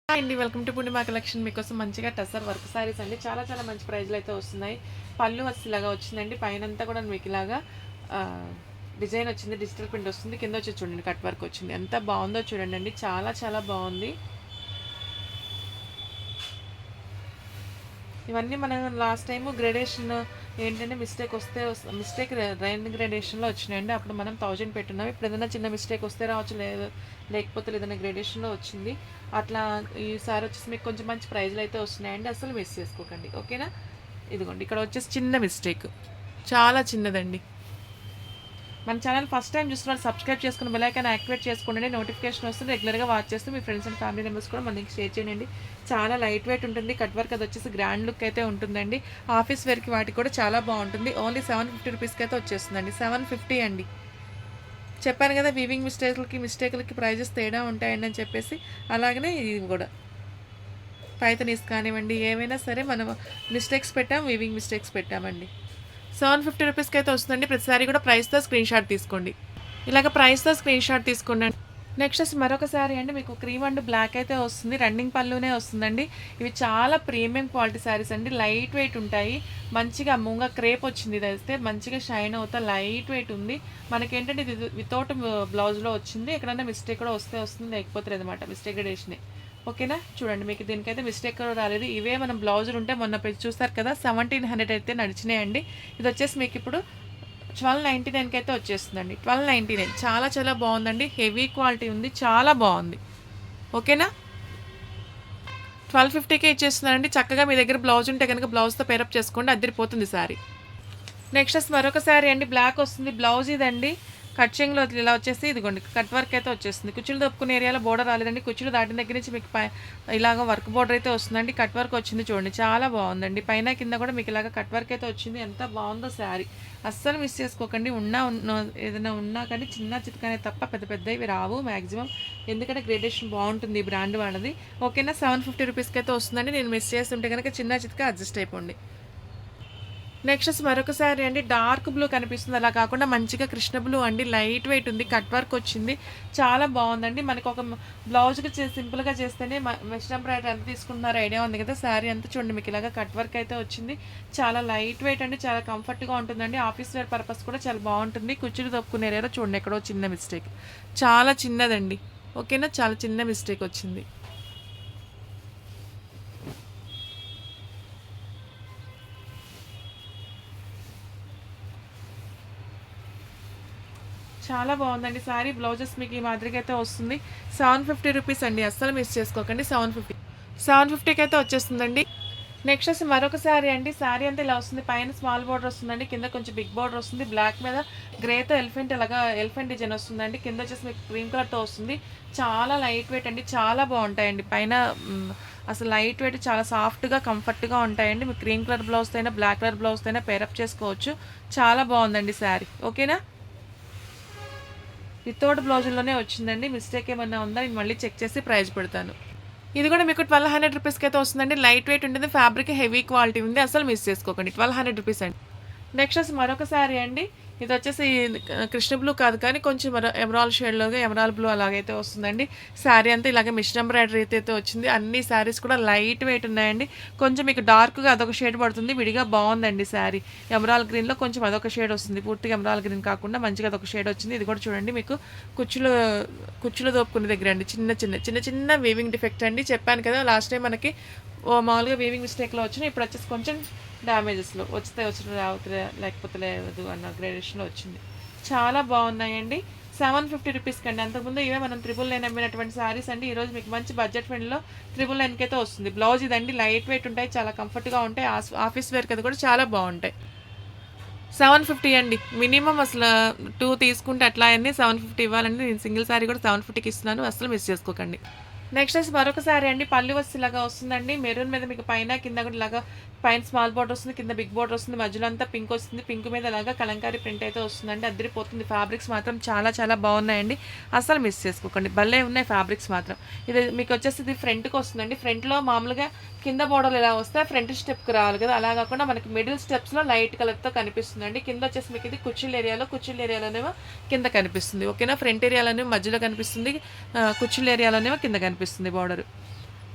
Hi అండి, welcome to Purnima collection. మీకోసం మంచిగా టసర్ వర్క్ సారీస్ అండి. చాలా చాలా మంచి ప్రైజ్లో అయితే వస్తున్నాయి. పళ్ళు ఇలాగా వచ్చిందండి. పైనంతా కూడా మీకు ఇలాగా డిజైన్ వచ్చింది, డిజిటల్ ప్రింట్ వస్తుంది. కింద వచ్చి చూడండి కట్ వర్క్ వచ్చింది. ఎంత బాగుందో చూడండి అండి, చాలా చాలా బాగుంది. ఇవన్నీ మనం లాస్ట్ టైం గ్రేడేషన్ ఏంటంటే మిస్టేక్ రైన్ గ్రేడేషన్లో వచ్చినాయండి. అప్పుడు మనం 1000 పెట్టున్నాం. ఇప్పుడు ఏదైనా చిన్న మిస్టేక్ వస్తే రావచ్చు, లేకపోతే ఏదైనా గ్రేడేషన్లో వచ్చింది. అట్లా ఈసారి వచ్చేసి మీకు కొంచెం మంచి ప్రైజ్లు అయితే వస్తున్నాయండి. అసలు మిస్ చేసుకోకండి, ఓకేనా. ఇదిగోండి, ఇక్కడ వచ్చేసి చిన్న మిస్టేక్, చాలా చిన్నదండి. మన ఛానల్ ఫస్ట్ టైం చూస్తున్నారు, సబ్స్క్రైబ్ చేసుకుని బెల్ ఐకాన్ యాక్టివేట్ చేసుకోండి. నోటిఫికేషన్ వస్తుంది. రెగ్యులర్గా వాచ్ చేస్తూ మీ ఫ్రెండ్స్ అండ్ ఫ్యామిలీ మెంబర్స్ కూడా మనకి షేర్ చేయండి. చాలా లైట్ వెయిట్ ఉంటుంది. కట్ వర్క్ అది వచ్చేసి గ్రాండ్ లుక్ అయితే ఉంటుందండి. ఆఫీస్ వేర్కి వాటికి కూడా చాలా బాగుంటుంది. ఓన్లీ 750 రూపీస్కి అయితే వచ్చేస్తుందండి. 750 అండి. చెప్పాను కదా, వీవింగ్ మిస్టేక్లకి ప్రైజెస్ తేడా ఉంటాయండి అని చెప్పేసి. అలాగనే ఇది కూడా పైతనీస్ కానివ్వండి, ఏమైనా సరే మనం మిస్టేక్స్ పెట్టాం, వీవింగ్ మిస్టేక్స్ పెట్టామండి. 750 రూపీస్కి అయితే వస్తుందండి. ప్రతిసారి కూడా ప్రైస్తో స్క్రీన్ షాట్ తీసుకోండి. ఇలాగ ప్రైస్తో స్క్రీన్ షాట్ తీసుకోండి. నెక్స్ట్ వచ్చి మరొక శారీ అండి, మీకు క్రీమ్ అండ్ బ్లాక్ అయితే వస్తుంది. రన్నింగ్ పళ్ళునే వస్తుందండి. ఇవి చాలా ప్రీమియం క్వాలిటీ శారీస్ అండి. లైట్ వెయిట్ ఉంటాయి. మంచిగా మూంగా క్రేప్ వచ్చింది. ఇది అయితే మంచిగా షైన్ అవుతా లైట్ వెయిట్ ఉంది. మనకేంటంటే ఇది వితౌట్ బ్లౌజ్లో వచ్చింది. ఎక్కడైనా మిస్టేక్ కూడా వస్తుంది, లేకపోతే అనమాట మిస్టేక్ డేషనే. ఓకేనా, చూడండి మీకు దీనికైతే మిస్టేక్ రాలేదు. ఇవే మనం బ్లౌజులు ఉంటే మొన్న చూస్తారు కదా, 1700 అయితే నడిచినాయండి. ఇది వచ్చేసి మీకు ఇప్పుడు 1299కి అయితే వచ్చేస్తుందండి. 1299 చాలా చాలా బాగుందండి. హెవీ క్వాలిటీ ఉంది, చాలా బాగుంది. ఓకేనా, 1250కే ఇచ్చేస్తున్నానండి. చక్కగా మీ దగ్గర బ్లౌజ్ ఉంటే కనుక బ్లౌజ్తో పేరప్ చేసుకోండి, అద్దరిపోతుంది శారీ. నెక్స్ట్ మరొక శారీ అండి, బ్లాక్ వస్తుంది. బ్లౌజ్ ఇదండి. కట్చింగ్లో ఇలా వచ్చేసి ఇదిగోండి కట్ వర్క్ అయితే వచ్చేస్తుంది. కుచ్చులు దొప్పుకునే ఏరియాలో బోర్డర్ రాలేదండి. కుచ్చులు దాటిన దగ్గర నుంచి మీకు ఇలాగ వర్క్ బోర్డర్ అయితే వస్తుందండి. కట్ వర్క్ వచ్చింది చూడండి, చాలా బాగుందండి. పైన కింద కూడా మీకు ఇలాగ కట్ వర్క్ అయితే వచ్చింది. ఎంత బాగుందో శారీ, అస్సలు మిస్ చేసుకోకండి. ఏదైనా ఉన్నా కానీ చిన్న చితకనే తప్ప పెద్ద పెద్దవి రావు మ్యాక్సిమం, ఎందుకంటే గ్రేడేషన్ బాగుంటుంది ఈ బ్రాండ్ వాళ్ళది. ఓకేనా, 750 రూపీస్కి అయితే వస్తుందండి. నేను మిస్ చేస్తుంటే కనుక చిన్న చితక అడ్జస్ట్ అయిపోండి. నెక్స్ట్ మరొక శారీ అండి, డార్క్ బ్లూ కనిపిస్తుంది. అలా కాకుండా మంచిగా కృష్ణ బ్లూ అండి. లైట్ వెయిట్ ఉంది, కట్ వర్క్ వచ్చింది, చాలా బాగుందండి. మనకు ఒక బ్లౌజ్కి సింపుల్గా చేస్తేనే మెష్ ఎంబ్రాయిడరీ ఎంత తీసుకుంటున్నారో ఐడియా ఉంది కదా. శారీ అంతా చూడండి మీకు ఇలాగా కట్ వర్క్ అయితే వచ్చింది. చాలా లైట్ వెయిట్ అండి, చాలా కంఫర్ట్గా ఉంటుందండి. ఆఫీస్ వేర్ పర్పస్ కూడా చాలా బాగుంటుంది. కుర్చీలు తప్పుకునే ఏరియాలో చూడండి ఎక్కడో చిన్న మిస్టేక్, చాలా చిన్నదండి. ఓకేనా, చాలా చిన్న మిస్టేక్ వచ్చింది. చాలా బాగుందండి శారీ. బ్లౌజెస్ మీకు ఈ మాదిరిగా అయితే వస్తుంది. 750 రూపీస్ అండి, అస్సలు మిస్ చేసుకోకండి. 750కి అయితే వచ్చేస్తుందండి. నెక్స్ట్ వచ్చి మరొక శారీ అండి. శారీ అంతా ఇలా వస్తుంది. పైన స్మాల్ బార్డర్ వస్తుందండి, కింద కొంచెం బిగ్ బార్డర్ వస్తుంది. బ్లాక్ మీద గ్రేతో ఎలిఫెంట్ డిజైన్ వస్తుందండి. కింద వచ్చేసి మీకు క్రీమ్ కలర్తో వస్తుంది. చాలా లైట్ వెయిట్ అండి, చాలా బాగుంటాయండి. పైన అసలు లైట్ వెయిట్, చాలా సాఫ్ట్గా కంఫర్ట్గా ఉంటాయండి. మీకు క్రీమ్ కలర్ బ్లౌజ్తో అయినా బ్లాక్ కలర్ బ్లౌజ్తో అయినా పేరప్ చేసుకోవచ్చు. చాలా బాగుందండి శారీ. ఓకేనా, వితౌట్ బ్లౌజుల్లోనే వచ్చిందండి. మిస్టేక్ ఏమన్నా ఉందా నేను మళ్ళీ చెక్ చేసి ప్రైస్ పెడతాను. ఇది కూడా మీకు 1200 రూపీస్కి అయితే వస్తుందండి. లైట్ వెయిట్ ఉంటుంది, ఫ్యాబ్రిక్ హెవీ క్వాలిటీ ఉంది, అసలు మిస్ చేసుకోకండి. 1200 రూపీస్ అండి. నెక్స్ట్ వచ్చి మరొక శారీ అండి. ఇది వచ్చేసి కృష్ణ బ్లూ కాదు కానీ కొంచెం ఎమరాల్ షేడ్లోగా ఎమరాల్ బ్లూ అలాగైతే వస్తుందండి. శారీ అంతా ఇలాగే మిషన్ ఎంబ్రాయిడరీ అయితే వచ్చింది. అన్ని శారీస్ కూడా లైట్ వెయిట్ ఉన్నాయండి. కొంచెం మీకు డార్క్గా అదొక షేడ్ పడుతుంది, విడిగా బాగుందండి శారీ. ఎమరాల్ గ్రీన్లో కొంచెం అదొక షేడ్ వస్తుంది, పూర్తిగా ఎమరాల్ గ్రీన్ కాకుండా మంచిగా అదొక షేడ్ వచ్చింది. ఇది కూడా చూడండి మీకు కుచ్చులు దోపుకునే దగ్గర అండి చిన్న చిన్న వీవింగ్ డిఫెక్ట్ అండి. చెప్పాను కదా లాస్ట్ టైం మనకి మామూలుగా వీవింగ్ మిస్టేక్లో వచ్చినాయి. ఇప్పుడు వచ్చేసి కొంచెం డ్యామేజెస్లో వచ్చిన రావుతుంది, లేకపోతే లేదు అన్న గ్రేడేషన్లో వచ్చింది. చాలా బాగున్నాయండి. 750 రూపీస్కి అండి. అంతకుముందు ఇవే మనం 999 అమ్మినటువంటి శారీస్ అండి. ఈరోజు మీకు మంచి బడ్జెట్ ఫ్రెండ్లో 999కి అయితే వస్తుంది. బ్లౌజ్ ఇదండి, లైట్ వెయిట్ ఉంటాయి, చాలా కంఫర్ట్గా ఉంటాయి. ఆఫీస్ వేర్కి అది కూడా చాలా బాగుంటాయి. 750 అండి మినిమం. అసలు 2 తీసుకుంటే అట్లా అన్నీ 750 ఇవ్వాలండి. నేను సింగిల్ శారీ కూడా 750కి ఇస్తున్నాను, అసలు మిస్ చేసుకోకండి. నెక్స్ట్ వచ్చి మరొక శారీ అండి, పళ్ళు వచ్చి ఇలాగా వస్తుందండి. మెరూన్ మీద మీకు పైన కింద కూడా ఇలాగా, పైన స్మాల్ బోర్డర్ వస్తుంది, కింద బిగ్ బోర్డర్ వస్తుంది, మధ్యలో అంతా పింక్ వస్తుంది. పింక్ మీద ఇలాగా కలంకారీ ప్రింట్ అయితే వస్తుందండి. అద్దరిపోతుంది. ఫ్యాబ్రిక్స్ మాత్రం చాలా చాలా బాగున్నాయండి, అసలు మిస్ చేసుకోకండి. భలే ఉన్నాయి ఫ్యాబ్రిక్స్ మాత్రం. ఇది మీకు వచ్చేసి ఇది ఫ్రంట్కి వస్తుందండి. ఫ్రంట్లో మామూలుగా కింద బోర్డర్లు ఇలా వస్తే ఫ్రంట్ స్టెప్కి రావాలి కదా, అలా కాకుండా మనకి మిడిల్ స్టెప్స్లో లైట్ కలర్తో కనిపిస్తుందండి. కింద వచ్చేసి మీకు ఇది కుచ్చిళ్ళ ఏరియాలోనేమో కింద కనిపిస్తుంది. ఓకేనా, ఫ్రంట్ ఏరియాలోనేమో మధ్యలో కనిపిస్తుంది, కుచ్చిళ్ళ ఏరియాలోనేమో కింద కనిపిస్తుంది బోర్డర్.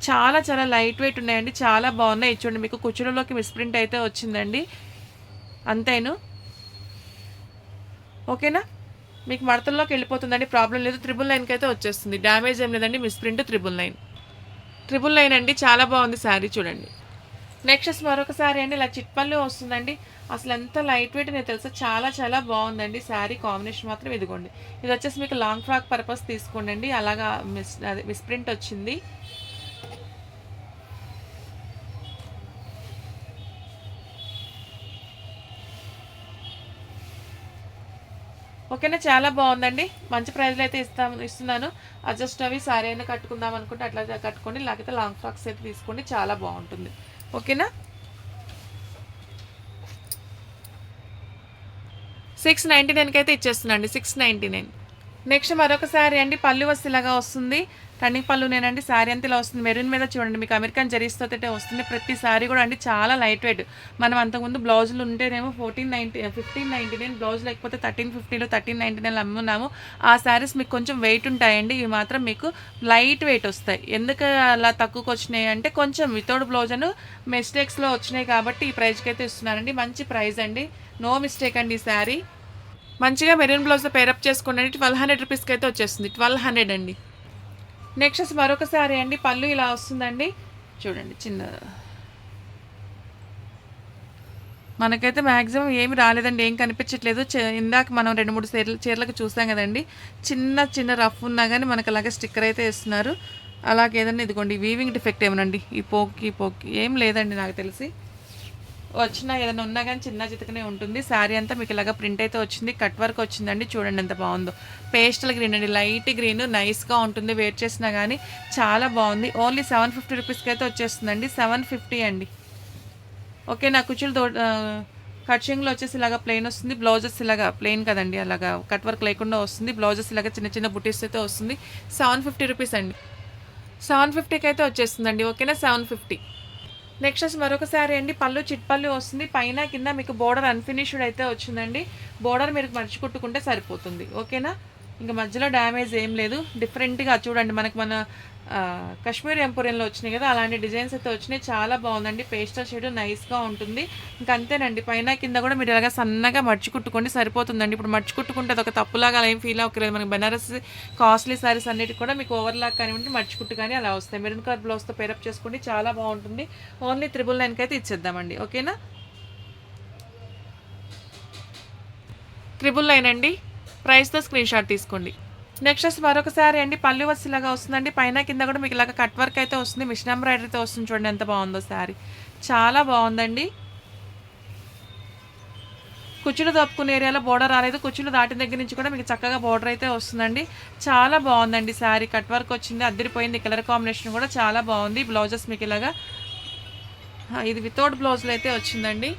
చాలా చాలా లైట్ వెయిట్ ఉన్నాయండి. చాలా బాగున్నాయి. చూడండి మీకు కుచ్చులలోకి మిస్ప్రింట్ అయితే వచ్చిందండి. అంతేను. ఓకేనా, మీకు మడతల్లోకి వెళ్ళిపోతుందండి, ప్రాబ్లం లేదు. 999కి అయితే వచ్చేస్తుంది. డ్యామేజ్ ఏం లేదండి. మిస్ప్రింట్ 999 అండి. చాలా బాగుంది శారీ చూడండి. నెక్స్ట్ మరొక శారీ అండి, ఇలా చిట్పల్లి వస్తుందండి. అసలు ఎంత లైట్ వెయిట్ నేను తెలుసా, చాలా చాలా బాగుందండి శారీ కాంబినేషన్ మాత్రం. ఇదిగోండి, ఇది వచ్చేసి మీకు లాంగ్ ఫ్రాక్ పర్పస్ తీసుకోండి. అలాగా మిస్ప్రింట్ వచ్చింది. ఓకేనా, చాలా బాగుందండి. మంచి ప్రైస్లో అయితే ఇస్తున్నాను. అడ్జస్ట్ అవి సారీ అయినా కట్టుకుందాం అనుకుంటే అట్లా కట్టుకోండి, లేకపోతే లాంగ్ ఫ్రాక్స్ అయితే తీసుకోండి. చాలా బాగుంటుంది. ఓకేనా, 699కి అయితే ఇచ్చేస్తున్నాండి. 699. నెక్స్ట్ మరొక శారీ అండి, పళ్ళు వస్తే ఇలాగా వస్తుంది. రన్నింగ్ పళ్ళునేనండి. శారీ అంతా ఇలా వస్తుంది. మెరూన్ మీద చూడండి మీకు అమెరికన్ జరీస్తో అయితే వస్తుంది. ప్రతి శారీ కూడా అండి చాలా లైట్ వెయిట్. మనం అంతకుముందు బ్లౌజులు ఉంటేనేమో 1599 బ్లౌజ్, లేకపోతే 1350లో 1399 అమ్మున్నాము. ఆ శారీస్ మీకు కొంచెం వెయిట్ ఉంటాయండి. ఇవి మాత్రం మీకు లైట్ వెయిట్ వస్తాయి. ఎందుకు అలా తక్కువకి వచ్చినాయి అంటే కొంచెం వితౌట్ బ్లౌజ్ అని మిస్టేక్స్లో వచ్చినాయి కాబట్టి ఈ ప్రైస్కి అయితే ఇస్తున్నానండి. మంచి ప్రైస్ అండి, నో మిస్టేక్ అండి. ఈ శారీ మంచిగా మెరూన్ బ్లౌజ్తో పేరప్ చేసుకోండి. 1200 రూపీస్కి అయితే వచ్చేస్తుంది. 1200 అండి. నెక్స్ట్ మరొక శారీ అండి, పళ్ళు ఇలా వస్తుందండి. చూడండి, చిన్న మనకైతే మ్యాక్సిమం ఏమి రాలేదండి, ఏం కనిపించట్లేదు. ఇందాక మనం 2-3 చీరలకు చూసాం కదండి, చిన్న చిన్న రఫ్ ఉన్నా కానీ మనకు అలాగే స్టిక్కర్ అయితే ఇస్తున్నారు. అలాగే ఏదన్నా ఇదిగోండి, వీవింగ్ డిఫెక్ట్ ఏమనండి, ఈ పోక్కి ఏం లేదండి నాకు తెలిసి. వచ్చినా ఏదైనా ఉన్నా కానీ చిన్న చితకనే ఉంటుంది. శారీ అంతా మీకు ఇలాగ ప్రింట్ అయితే వచ్చింది. కట్ వర్క్ వచ్చిందండి. చూడండి ఎంత బాగుందో. పేస్టల్ గ్రీన్ అండి, లైట్ గ్రీన్, నైస్గా ఉంటుంది. వేర్ చేసినా కానీ చాలా బాగుంది. ఓన్లీ 750 రూపీస్కి అయితే వచ్చేస్తుందండి. 750 అండి. ఓకే, నా కుచ్చులు కట్చింగ్లో వచ్చేసి ఇలాగ ప్లెయిన్ వస్తుంది. బ్లౌజెస్ ఇలాగా ప్లెయిన్ కదండి, అలాగా కట్ వర్క్ లేకుండా వస్తుంది. బ్లౌజెస్ ఇలాగ చిన్న చిన్న బుటీస్ అయితే వస్తుంది. 750 రూపీస్ అండి. 750కి అయితే వచ్చేస్తుందండి. ఓకేనా, 750. నెక్స్ట్ మరొక శారీ అండి, పళ్ళు చిట్పల్లి వస్తుంది. పైన కింద మీకు బోర్డర్ అన్ఫినిష్డ్ అయితే వచ్చిందండి. బోర్డర్ మీరు మర్చి కుట్టుకుంటే సరిపోతుంది. ఓకేనా, ఇంకా మధ్యలో డ్యామేజ్ ఏం లేదు. డిఫరెంట్గా చూడండి, మన కాశ్మీర్ ఎంపోరియంలో వచ్చినాయి కదా, అలాంటి డిజైన్స్ అయితే వచ్చినాయి. చాలా బాగుందండి. పేస్టల్ షేడ్ నైస్గా ఉంటుంది. ఇంకా అంతేనండి, పైన కింద కూడా మీరు ఇలాగా సన్నగా మర్చి కుట్టుకోండి సరిపోతుందండి. ఇప్పుడు మర్చి కుట్టుకుంటే అదొక తప్పులాగా అలా ఏం ఫీల్ అవ్వలేదు. మనకి బనారస్ కాస్ట్లీ శారీస్ అన్నిటి కూడా మీకు ఓవర్లాక్ కానివ్వండి, మర్చి కుట్టు కానీ అలా వస్తాయి. మెరూన్ కలర్ బ్లౌజ్తో పేరప్ చేసుకోండి, చాలా బాగుంటుంది. ఓన్లీ 999కి అయితే ఇచ్చేద్దామండి. ఓకేనా, 999 అండి. ప్రైస్తో స్క్రీన్ షాట్ తీసుకోండి. నెక్స్ట్ మరొక శారీ అండి, పళ్ళు వచ్చి ఇలాగా వస్తుందండి. పైన కింద కూడా మీకు ఇలాగ కట్ వర్క్ అయితే వస్తుంది. మిషన్ ఎంబ్రాయిడరీతో వస్తుంది. చూడండి ఎంత బాగుందో శారీ, చాలా బాగుందండి. కుచ్చులు తప్పుకునే ఏరియాలో బోర్డర్ రాలేదు. కుచ్చులు దాటిన దగ్గర నుంచి కూడా మీకు చక్కగా బోర్డర్ అయితే వస్తుందండి. చాలా బాగుందండి శారీ. కట్ వర్క్ వచ్చింది, అద్దరిపోయింది. కలర్ కాంబినేషన్ కూడా చాలా బాగుంది. బ్లౌజెస్ మీకు ఇలాగా, ఇది వితౌట్ బ్లౌజ్లో అయితే వచ్చిందండి.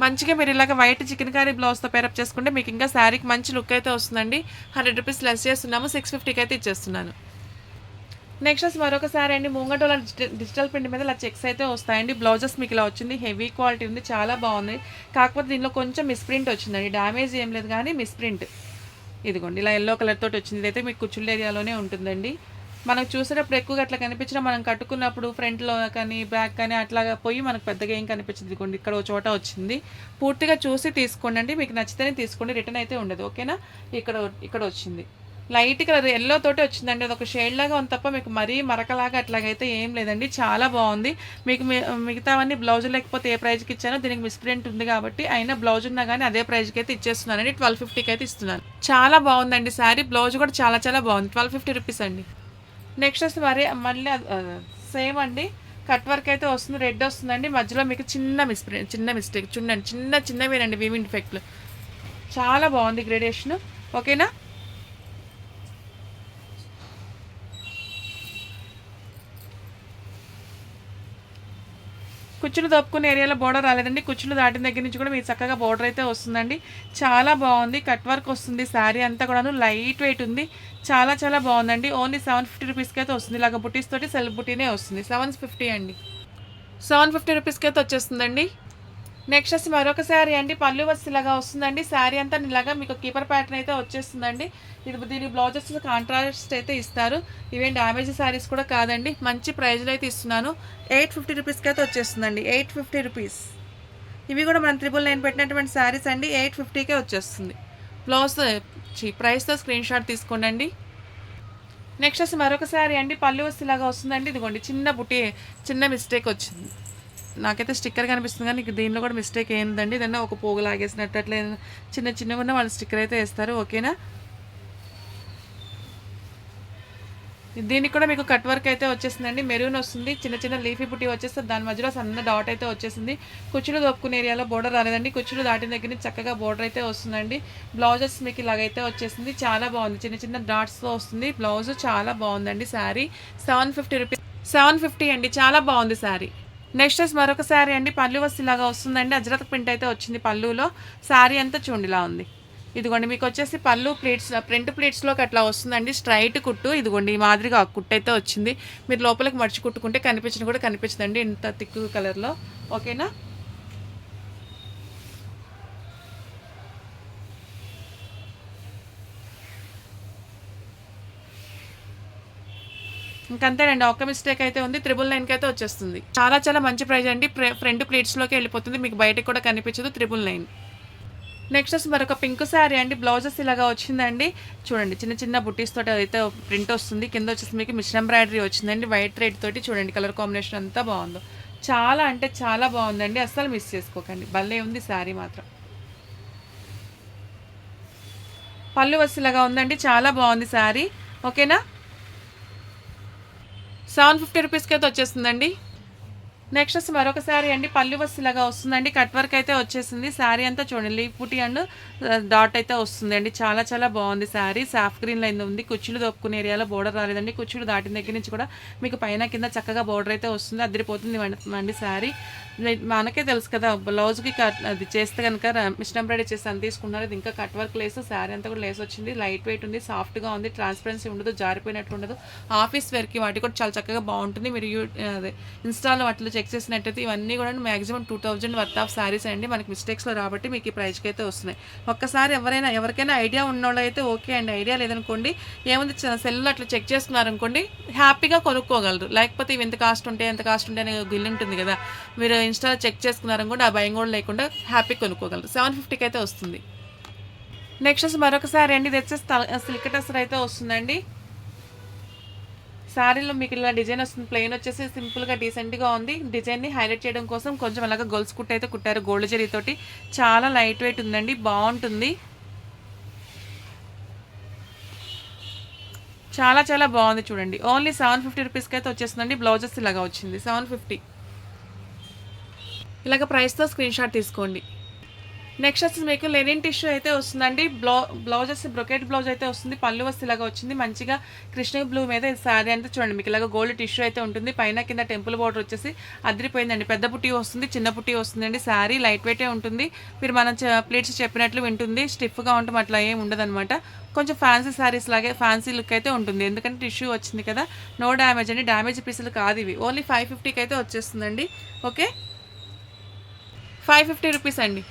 మంచిగా మీరు ఇలాగ వైట్ చికెన్ కర్రీ బ్లౌజ్తో పేరప్ చేసుకుంటే మీకు ఇంకా శారీకి మంచి లుక్ అయితే వస్తుందండి. 100 రూపీస్ లెస్ చేస్తున్నాము. 650కి అయితే ఇచ్చేస్తున్నాను. నెక్స్ట్ మరొక శారీ అండి, ముంగటోల డిజిటల్ ప్రింట్ మీద ఇలా చెక్స్ అయితే వస్తాయండి. బ్లౌజెస్ మీకు ఇలా వచ్చింది. హెవీ క్వాలిటీ ఉంది, చాలా బాగుంది. కాకపోతే దీనిలో కొంచెం మిస్ప్రింట్ వచ్చిందండి. డ్యామేజ్ ఏం లేదు కానీ మిస్ప్రింట్. ఇదిగోండి, ఇలా ఎల్లో కలర్ తోటి వచ్చింది. ఇదైతే మీకు కుచ్చుల ఏరియాలోనే ఉంటుందండి. మనం చూసేటప్పుడు ఎక్కువగా అట్లా కనిపించినా మనం కట్టుకున్నప్పుడు ఫ్రంట్లో కానీ బ్యాక్ కానీ అట్లాగా పోయి మనకు పెద్దగా ఏం కనిపించింది. ఇదిగోండి, ఇక్కడ ఒక చోట వచ్చింది. పూర్తిగా చూసి తీసుకోండి, మీకు నచ్చితేనే తీసుకోండి, రిటర్న్ అయితే ఉండదు. ఓకేనా, ఇక్కడ వచ్చింది. లైట్ కలర్ ఎల్లో తోటి వచ్చిందండి. అది ఒక షేడ్ లాగా ఉంది తప్ప మీకు మరీ మరకలాగా అట్లాగైతే ఏం లేదండి. చాలా బాగుంది. మీకు మిగతావన్నీ బ్లౌజ్ లేకపోతే ఏ ప్రైజ్కి ఇచ్చానో దీనికి మిస్ప్రింట్ ఉంది కాబట్టి అయినా బ్లౌజ్ ఉన్నా కానీ అదే ప్రైజ్కి అయితే ఇచ్చేస్తున్నానండి. 1250కి అయితే ఇస్తున్నాను. చాలా బాగుందండి శారీ. బ్లౌజ్ కూడా చాలా చాలా బాగుంది. 1250 రూపీస్ అండి. నెక్స్ట్ మళ్ళీ సేమ్ అండి, కట్ వర్క్ అయితే వస్తుంది. రెడ్ వస్తుందండి. మధ్యలో మీకు చిన్న మిస్టేక్ చూడండి, చిన్నవేనండి వీవింగ్ డిఫెక్ట్లు. చాలా బాగుంది గ్రేడేషన్. ఓకేనా, కుచ్చులు తప్పుకునే ఏరియాలో బోర్డర్ రాలేదండి. కుచ్చులు దాటిన దగ్గర నుంచి కూడా మీకు చక్కగా బోర్డర్ అయితే వస్తుందండి. చాలా బాగుంది. కట్ వర్క్ వస్తుంది. శారీ అంతా కూడాను లైట్ వెయిట్ ఉంది. చాలా చాలా బాగుందండి. ఓన్లీ 750 రూపీస్కి అయితే వస్తుంది. ఇలాగ బుటీస్ తోటి సెల్ఫ్ బుటీనే వస్తుంది. 750 అండి. 750 రూపీస్కి అయితే వచ్చేస్తుందండి. నెక్స్ట్ వచ్చి మరొక శారీ అండి. పళ్ళు వచ్చి ఇలాగా వస్తుందండి. శారీ అంతా ఇలాగా మీకు కీపర్ ప్యాటర్న్ అయితే వచ్చేస్తుందండి. దీని బ్లౌజ్ వచ్చేసి కాంట్రాస్ట్ అయితే ఇస్తారు. ఇవేం డ్యామేజ్ శారీస్ కూడా కాదండి. మంచి ప్రైజ్లో అయితే ఇస్తున్నాను. 850 రూపీస్కి అయితే వచ్చేస్తుందండి. 850 రూపీస్. ఇవి కూడా మనం 999 పెట్టినటువంటి శారీస్ అండి. 850కే వచ్చేస్తుంది. బ్లౌజ్ ప్రైస్తో స్క్రీన్ షాట్ తీసుకోండి. నెక్స్ట్ వచ్చి మరొక శారీ అండి. పళ్ళు వచ్చి ఇలాగా వస్తుందండి. ఇదిగోండి చిన్న మిస్టేక్ వచ్చింది. నాకైతే స్టిక్కర్ కనిపిస్తుంది కానీ దీనిలో కూడా మిస్టేక్ ఏంటండి. ఏదన్నా ఒక పోగు లాగేసినట్టు అట్లా చిన్నగా ఉన్న వాళ్ళు స్టిక్కర్ అయితే వేస్తారు. ఓకేనా. దీనికి కూడా మీకు కట్ వర్క్ అయితే వచ్చేసిందండి. మెరూన్ వస్తుంది. చిన్న లీఫీ బుట్టి వచ్చేస్తుంది. దాని మధ్యలో సన్న డాట్ అయితే వచ్చేసింది. కుచ్చులు దోపుకునే ఏరియాలో బోర్డర్ రాలేదండి. కుచ్చులు దాటిన దగ్గర నుంచి చక్కగా బోర్డర్ అయితే వస్తుందండి. బ్లౌజెస్ మీకు ఇలాగైతే వచ్చేసింది. చాలా బాగుంది. చిన్న డాట్స్తో వస్తుంది. బ్లౌజ్ చాలా బాగుందండి. శారీ 750 రూపీస్. 750 అండి. చాలా బాగుంది శారీ. నెక్స్ట్ మరొక శారీ అండి. పళ్ళు వస్తు ఇలాగా వస్తుందండి. అజ్రక్ ప్రింట్ అయితే వచ్చింది పళ్ళులో. శారీ అంతా చూడండి ఇలా ఉంది. ఇదిగోండి మీకు వచ్చేసి పళ్ళు ఫ్రంట్ ప్లేట్స్లోకి అట్లా వస్తుందండి. స్ట్రైట్ కుట్టు. ఇదిగోండి ఈ మాదిరిగా కుట్టు అయితే వచ్చింది. మీరు లోపలికి మడిచి కుట్టుకుంటే కనిపించిన కూడా కనిపించదండి ఇంత థిక్ కలర్లో. ఓకేనా. ఇంకంతేనండి. ఒక్క మిస్టేక్ అయితే ఉంది. 999కి అయితే వచ్చేస్తుంది. చాలా మంచి ప్రైజ్ అండి. ఫ్రంట్ ప్లేట్స్లోకి వెళ్ళిపోతుంది. మీకు బయటకు కూడా కనిపించదు. 999. నెక్స్ట్ వచ్చి మరొక పింక్ శారీ అండి. బ్లౌజెస్ ఇలాగా వచ్చిందండి. చూడండి చిన్న బుట్టీస్ తోటి అయితే ప్రింట్ వస్తుంది. కింద వచ్చేసి మీకు మిషన్ ఎంబ్రాయిడరీ వచ్చిందండి. వైట్ థ్రెడ్ తోటి చూడండి కలర్ కాంబినేషన్ అంతా బాగుందో. చాలా అంటే చాలా బాగుందండి. అస్సలు మిస్ చేసుకోకండి. భలే ఉంది శారీ మాత్రం. పళ్ళు వచ్చి ఇలాగా ఉందండి. చాలా బాగుంది శారీ. ఓకేనా. 750 రూపీస్కి అయితే వచ్చేస్తుందండి. నెక్స్ట్ వచ్చి మరొక శారీ అండి. పళ్ళు వస్తు ఇలాగా వస్తుందండి. కట్ వర్క్ అయితే వచ్చేసింది. శారీ అంతా చూడండి లీఫ్ బుటీ అండ్ డాట్ అయితే వస్తుంది అండి. చాలా బాగుంది శారీ. సాఫ్ గ్రీన్ లైన్ ఉంది. కుచ్చులు దొప్పుకునే ఏరియాలో బోర్డర్ రాలేదండి. కుచ్చులు దాటిన దగ్గర నుంచి కూడా మీకు పైన కింద చక్కగా బోర్డర్ అయితే వస్తుంది. అదిరిపోతుంది అండి శారీ. మనకే తెలుసు కదా బ్లౌజ్కి అది చేస్తే కనుక మిషన్ ఎంబ్రాయిడరీ చేసి అని తీసుకున్నారు. ఇది ఇంకా కట్ వర్క్ లేస్. శారీ అంతా కూడా లేస్ వచ్చింది. లైట్ వెయిట్ ఉంది. సాఫ్ట్గా ఉంది. ట్రాన్స్పరెన్సీ ఉండదు. జారిపోయినట్లు ఉండదు. ఆఫీస్ వేర్కి వాటి కూడా చాలా బాగుంటుంది. మీరు ఇన్స్టాలో వాటిలో చెక్ చేసినట్టయితే ఇవన్నీ కూడా మ్యాక్సిమం 2000 వర్త్ ఆఫ్ శారీస్ అండి. మనకి మిస్టేక్స్లో రాబట్టి మీకు ఈ ప్రైస్కి అయితే వస్తున్నాయి. ఒక్కసారి ఎవరికైనా ఐడియా ఉన్నోళ్ళు అయితే ఓకే అండి. ఐడియా లేదనుకోండి ఏముంది సెల్లో అట్లా చెక్ చేసుకున్నారనుకోండి హ్యాపీగా కొనుక్కోగలరు. లేకపోతే ఇవి ఎంత కాస్ట్ ఉంటాయి అనే గిల్లు ఉంటుంది కదా. మీరు ఇన్స్టాలో చెక్ చేసుకున్నారనుకోండి ఆ భయం కూడా లేకుండా హ్యాపీగా కొనుక్కోగలరు. 750కి అయితే వస్తుంది. నెక్స్ట్ మరొక శారీ అండి. ఇది వచ్చేసి సిల్క్ టసర్ అయితే వస్తుందండి. శారీలో మీకు ఇలా డిజైన్ వస్తుంది. ప్లెయిన్ వచ్చేసి సింపుల్గా డీసెంట్గా ఉంది. డిజైన్ని హైలైట్ చేయడం కోసం కొంచెం అలాగా గొలుసు కుట్టు అయితే కుట్టారు గోల్డ్ జరీతోటి. చాలా లైట్ వెయిట్ ఉందండి. బాగుంటుంది. చాలా బాగుంది చూడండి. ఓన్లీ 750 రూపీస్కి అయితే వచ్చేస్తుందండి. బ్లౌజెస్ ఇలాగా వచ్చింది. 750. ఇలాగ ప్రైస్తో స్క్రీన్ షాట్ తీసుకోండి. నెక్స్ట్ వచ్చి మీకు లెనిన్ టిష్యూ అయితే వస్తుందండి. బ్లౌజ్ వచ్చి బ్రొకెట్ బ్లౌజ్ అయితే వస్తుంది. పళ్ళు వస్తే ఇలాగా వచ్చింది. మంచిగా కృష్ణ బ్లూ మీద శారీ అంతా చూడండి మీకు ఇలాగ గోల్డ్ టిష్యూ అయితే ఉంటుంది. పైన కింద టెంపుల్ బోర్డర్ వచ్చేసి అదిరిపోయిందండి. పెద్ద పుట్టి వస్తుంది. చిన్న పుట్టి వస్తుందండి. శారీ లైట్ వెయిటే ఉంటుంది. మీరు మనం ప్లేట్స్ చెప్పినట్లు వింటుంది. స్టిఫ్గా ఉంటుంది అట్లా ఏం ఉండదన్నమాట. కొంచెం ఫ్యాన్సీ శారీస్ లాగే ఫ్యాన్సీ లుక్ అయితే ఉంటుంది. ఎందుకంటే టిష్యూ వచ్చింది కదా. నో డ్యామేజ్ అండి. డ్యామేజ్ పీసులు కాదు ఇవి. ఓన్లీ 550కి అయితే వచ్చేస్తుందండి. ఓకే. 550 రూపీస్ అండి.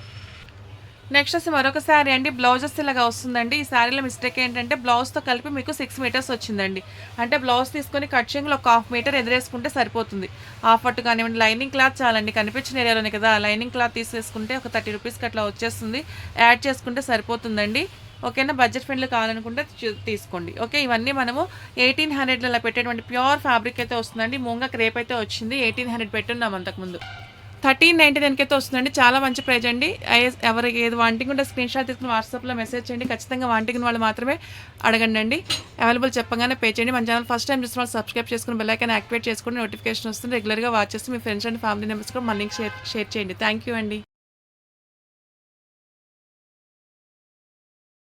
నెక్స్ట్ వచ్చి మరొక శారీ అండి. బ్లౌజెస్ ఇలాగా వస్తుందండి. ఈ శారీలో మిస్టేక్ ఏంటంటే బ్లౌజ్తో కలిపి మీకు 6 మీటర్స్ వచ్చిందండి. అంటే బ్లౌజ్ తీసుకొని కట్ చేయంలో ఒక 1/2 మీటర్ ఎదురేసుకుంటే సరిపోతుంది. హాఫ్ పట్టు కానివ్వండి. లైనింగ్ క్లాత్ చాలండి. కనిపించిన ఏరియాలోనే కదా. లైనింగ్ క్లాత్ తీసేసుకుంటే ఒక 30 రూపీస్కి అట్లా వచ్చేస్తుంది. యాడ్ చేసుకుంటే సరిపోతుందండి. ఓకేనా. బడ్జెట్ ఫ్రెండ్లీ కావాలనుకుంటే తీసుకోండి. ఓకే. ఇవన్నీ మనము 1800 పెట్టేటువంటి ప్యూర్ ఫ్యాబ్రిక్ అయితే వస్తుందండి. మూంగా క్రేప్ అయితే వచ్చింది. 1800 పెట్టున్నాం అంతకుముందు. 1399కి అయితే వస్తుందండి. చాలా మంచి ప్రైజ్ అండి. ఎవరికి ఏది వాంటింగ్ ఉంటే స్క్రీన్ షాట్ తీసుకుని వాట్సాప్లో మెసేజ్ చేయండి. ఖచ్చితంగా వాంటింగ్ వాళ్ళు మాత్రమే అడగండి. అవైలబుల్ చెప్పగానే పే చేయండి. మన ఛానల్ ఫస్ట్ టైం చూసిన వాళ్ళు సబ్స్క్రైబ్ చేసుకుని బెల్ ఐకాన్ యాక్టివేట్ చేసుకుని నోటిఫికేషన్ వస్తుంది. రెగ్యులర్గా వాచ్ చేసి మీ ఫ్రెండ్స్ అండ్ ఫ్యామిలీ మెంబర్స్ కూడా మళ్ళీ షేర్ చేయండి. థ్యాంక్ యూ అండి.